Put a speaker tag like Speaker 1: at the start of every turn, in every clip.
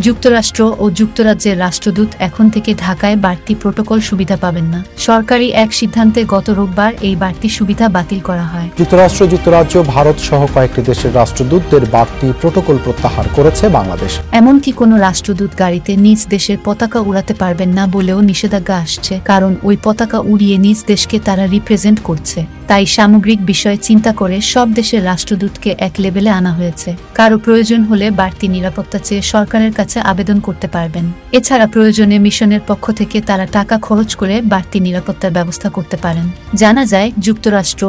Speaker 1: যুক্তরাষ্ট্র ও যুক্তরাজ্যের রাষ্ট্রদূত এখন থেকে ঢাকায় বাড়তি প্রোটোকল সুবিধা পাবেন না। সরকারি এক সিদ্ধান্তে গত রোববার এই বাড়তি সুবিধা বাতিল করা হয়।
Speaker 2: যুক্তরাষ্ট্র, যুক্তরাজ্য, ভারত সহ কয়েকটি দেশের রাষ্ট্রদূতদের বাড়তি প্রোটোকল প্রত্যাহার করেছে বাংলাদেশ।
Speaker 1: এমনকি কোনো রাষ্ট্রদূত গাড়িতে নিজ দেশের পতাকা উড়াতে পারবেন না বলেও নিষেধাজ্ঞা আসছে, কারণ ওই পতাকা উড়িয়ে নিজ দেশকে তারা রিপ্রেজেন্ট করছে। তাই সামগ্রিক বিষয় চিন্তা করে সব দেশের রাষ্ট্রদূতকে এক লেভেলে আনা হয়েছে। কারো প্রয়োজন হলে বাড়তি নিরাপত্তা চেয়ে সরকারের কাছে আবেদন করতে পারবেন। এছাড়া প্রয়োজনে মিশনের পক্ষ থেকে তারা টাকা খরচ করে বাড়তি নিরাপত্তার ব্যবস্থা করতে পারেন। জানা যায়, যুক্তরাষ্ট্র,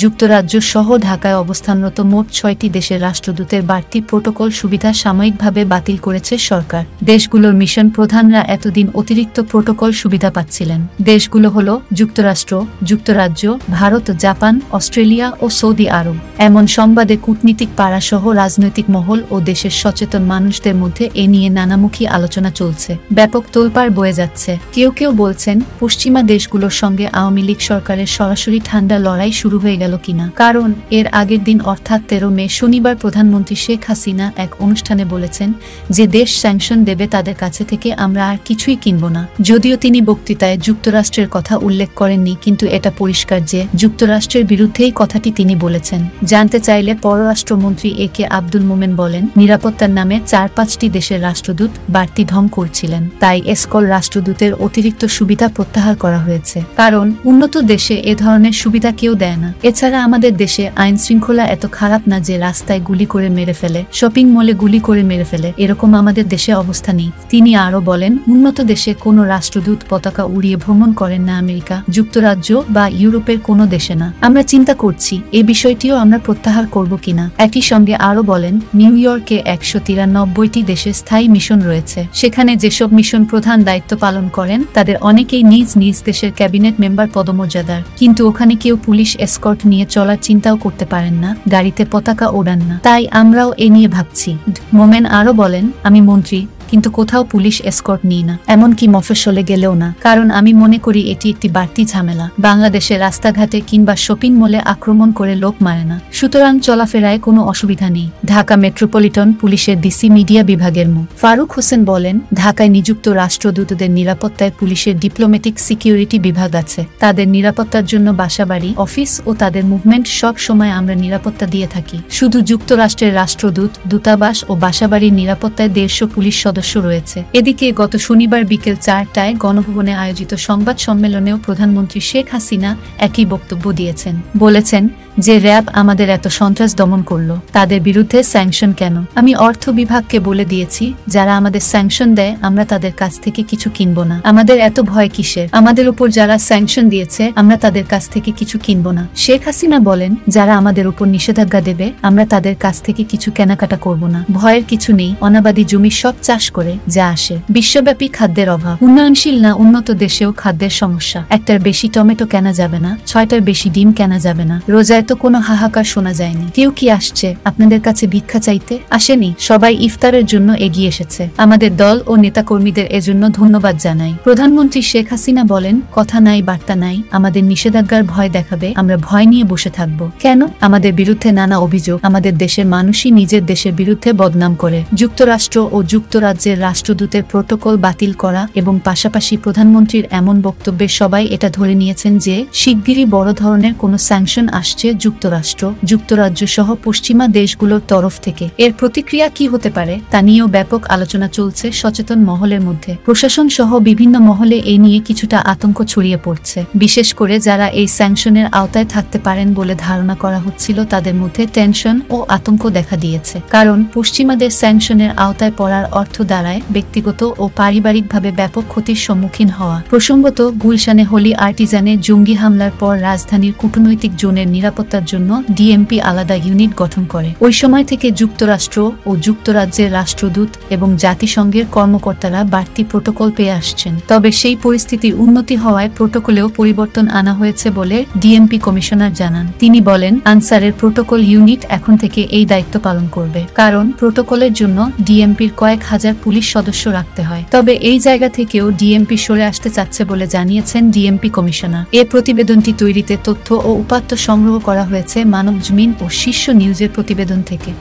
Speaker 1: যুক্তরাজ্য সহ ঢাকায় অবস্থানরত মোট 6টি দেশের রাষ্ট্রদূতের বাড়তি প্রোটোকল সুবিধা সাময়িকভাবে বাতিল করেছে সরকার। দেশগুলোর মিশন প্রধানরা এতদিন অতিরিক্ত প্রোটোকল সুবিধা পাচ্ছিলেন। দেশগুলো হল যুক্তরাষ্ট্র, যুক্তরাজ্য, ভারত, জাপান, অস্ট্রেলিয়া ও সৌদি আরব। এমন সংবাদে কূটনীতিক পাড়া সহ রাজনৈতিক মহল ও দেশের সচেতন মানুষদের মধ্যে এ নিয়ে নানামুখী আলোচনা চলছে। ব্যাপক তোলপাড় বয়ে যাচ্ছে। কেউ কেউ বলছেন, পশ্চিমা দেশগুলোর সঙ্গে আওয়ামী লীগ সরকারের সরাসরি ঠান্ডা লড়াই শুরু হয়ে গেল কিনা। কারণ এর আগের দিন অর্থাৎ 13 মে শনিবার প্রধানমন্ত্রী শেখ হাসিনা এক অনুষ্ঠানে বলেছেন যে দেশ স্যাংশন দেবে তাদের কাছে থেকে আমরা আর কিছুই কিনব না। যদিও তিনি বক্তৃতায় যুক্তরাষ্ট্রের কথা উল্লেখ করেননি, কিন্তু এটা পরিষ্কার যে যুক্তরাষ্ট্রের বিরুদ্ধেই কথাটি তিনি বলেছেন। জানতে চাইলে পররাষ্ট্রমন্ত্রী এ.কে আব্দুল মোমেন বলেন, নিরাপত্তার নামে 4-5টি দেশের রাষ্ট্রদূত বাড়তি ঢং করছিলেন, তাই এসকল রাষ্ট্রদূতের অতিরিক্ত সুবিধা প্রত্যাহার করা হয়েছে। কারণ উন্নত দেশে এ ধরনের সুবিধা কেউ দেয় না। এছাড়া আমাদের দেশে আইন শৃঙ্খলা এত খারাপ না যে রাস্তায় গুলি করে মেরে ফেলে, শপিং মলে গুলি করে মেরে ফেলে, এরকম আমাদের দেশে অবস্থা নেই। তিনি আরো বলেন, উন্নত দেশে কোনো রাষ্ট্রদূত পতাকা উড়িয়ে ভ্রমণ করেন না আমেরিকা, যুক্তরাজ্য বা ইউরোপের কোনো দেশে না। আমরা চিন্তা করছি এই বিষয়টিও আমরা প্রত্যাহার করব কিনা। একই সঙ্গে আরো বলেন, নিউ ইয়র্কে 193টি দেশে স্থায়ী মিশন রয়েছে। সেখানে যেসব মিশন প্রধান দায়িত্ব পালন করেন তাদের অনেকেই নিজ নিজ দেশের ক্যাবিনেট মেম্বার পদমর্যাদার, কিন্তু ওখানে কেউ পুলিশ এসকর্ট নিয়ে চলার চিন্তাও করতে পারেন না, গাড়িতে পতাকা ওড়ান না। তাই আমরাও এ নিয়ে ভাবছি। মোমেন আরো বলেন, আমি মন্ত্রী, কিন্তু কোথাও পুলিশ এসকর্ট নিই না, এমনকি মফস্বলে গেলেও না, কারণ আমি মনে করি এটি একটি বাড়তি ঝামেলা। বাংলাদেশের রাস্তাঘাটে কিংবা শপিং মলে আক্রমণ করে লোক মারে না, সুতরাং চলাফেরায় কোনো অসুবিধা নেই। ঢাকা মেট্রোপলিটন পুলিশের ডিসি মিডিয়া বিভাগের মো. ফারুক হোসেন বলেন, ঢাকায় নিযুক্ত রাষ্ট্রদূতদের নিরাপত্তায় পুলিশের ডিপ্লোম্যাটিক সিকিউরিটি বিভাগ আছে। তাদের নিরাপত্তার জন্য বাসাবাড়ি, অফিস ও তাদের মুভমেন্ট সব সময় আমরা নিরাপত্তা দিয়ে থাকি। শুধু যুক্তরাষ্ট্রের রাষ্ট্রদূত, দূতাবাস ও বাসাবাড়ির নিরাপত্তায় 150 পুলিশ সদস্য রয়েছে। এদিকে গত শনিবার বিকেল 4টায় গণভবনে আয়োজিত সংবাদ সম্মেলনেও প্রধানমন্ত্রী শেখ হাসিনা একই বক্তব্য দিয়েছেন। বলেছেন যে র‍্যাব আমাদের এত সন্ত্রাস দমন করলো, তাদের বিরুদ্ধে স্যাংশন কেন? আমি অর্থ বিভাগকে বলে দিয়েছি, যারা আমাদের স্যাংশন দেয় আমরা তাদের কাছ থেকে কিছু কিনবো না। আমাদের এত ভয় কিসের? আমাদের উপর যারা স্যাংশন দিয়েছে আমরা তাদের কাছ থেকে কিছু কিনবো না। শেখ হাসিনা বলেন, যারা আমাদের উপর নিষেধাজ্ঞা দেবে আমরা তাদের কাছ থেকে কিছু কেনাকাটা করব না। ভয়ের কিছু নেই, অনাবাদী জমি সব চাষ করে যা আসে। বিশ্বব্যাপী খাদ্যের অভাব, উন্নয়নশীল না উন্নত দেশেও খাদ্যের সমস্যা। একটার বেশি টমেটো কেনা যাবে না, 6টার বেশি ডিম কেনা যাবে না। রোজায় তো কোনো হাহাকার শোনা যায়নি। কেউ কি আসছে আপনাদের কাছে ভিক্ষা চাইতে? আসেনি, সবাই ইফতারের জন্য এগিয়ে এসেছে। আমাদের দল ও নেতাকর্মীদের এজন্য ধন্যবাদ জানাই। প্রধানমন্ত্রী শেখ হাসিনা বলেন, কথা নাই বার্তা নাই, আমাদের নিষেধাজ্ঞার ভয় দেখাবে, আমরা ভয় নিয়ে বসে থাকব কেন? আমাদের বিরুদ্ধে নানা অভিযোগ, আমাদের দেশের মানুষই নিজের দেশের বিরুদ্ধে বদনাম করে। যুক্তরাষ্ট্র ও যুক্তরাজ্যের রাষ্ট্রদূতের প্রোটোকল বাতিল করা এবং পাশাপাশি প্রধানমন্ত্রীর এমন বক্তব্যে সবাই এটা ধরে নিয়েছেন যে শিগগিরই বড় ধরনের কোনো স্যাংশন আসছে যুক্তরাষ্ট্র, যুক্তরাজ্য সহ পশ্চিমা দেশগুলোর তরফ থেকে। এর প্রতিক্রিয়া কি হতে পারে তা নিয়েও ব্যাপক আলোচনা চলছে সচেতন মহলের মধ্যে। প্রশাসন সহ বিভিন্ন মহলে এই নিয়ে কিছুটা আতঙ্ক ছড়িয়ে পড়ছে। বিশেষ করে যারা এই স্যাংশনের আওতায় থাকতে পারেন বলে ধারণা করা হচ্ছিল তাদের মধ্যে টেনশন ও আতঙ্ক দেখা দিয়েছে। কারণ পশ্চিমাদের স্যাংশনের আওতায় পড়ার অর্থ দাঁড়ায় ব্যক্তিগত ও পারিবারিকভাবে ব্যাপক ক্ষতির সম্মুখীন হওয়া। প্রসঙ্গত, গুলশানে হোলি আর্টিজানে জঙ্গি হামলার পর রাজধানীর কূটনৈতিক জোনের নিরাপত্তা নিরাপত্তার জন্য ডিএমপি আলাদা ইউনিট গঠন করে। ওই সময় থেকে যুক্তরাষ্ট্র ও যুক্তরাজ্যের রাষ্ট্রদূত এবং জাতিসংঘের কর্মকর্তারা বাড়তি প্রোটোকল পেয়ে আসছেন। তবে সেই পরিস্থিতির উন্নতি হওয়ায় প্রোটোকলেও পরিবর্তন আনা হয়েছে বলে ডিএমপি কমিশনার জানান। তিনি বলেন, আনসারের প্রোটোকল ইউনিট এখন থেকে এই দায়িত্ব পালন করবে, কারণ প্রোটোকলের জন্য ডিএমপির কয়েক হাজার পুলিশ সদস্য রাখতে হয়। তবে এই জায়গা থেকেও ডিএমপি সরে আসতে চাচ্ছে বলে জানিয়েছেন ডিএমপি কমিশনার। এ প্রতিবেদনটি তৈরিতে তথ্য ও উপাত্ত সংগ্রহ করা হয়েছে মানবজমিন ও শীর্ষ নিউজের প্রতিবেদন থেকে।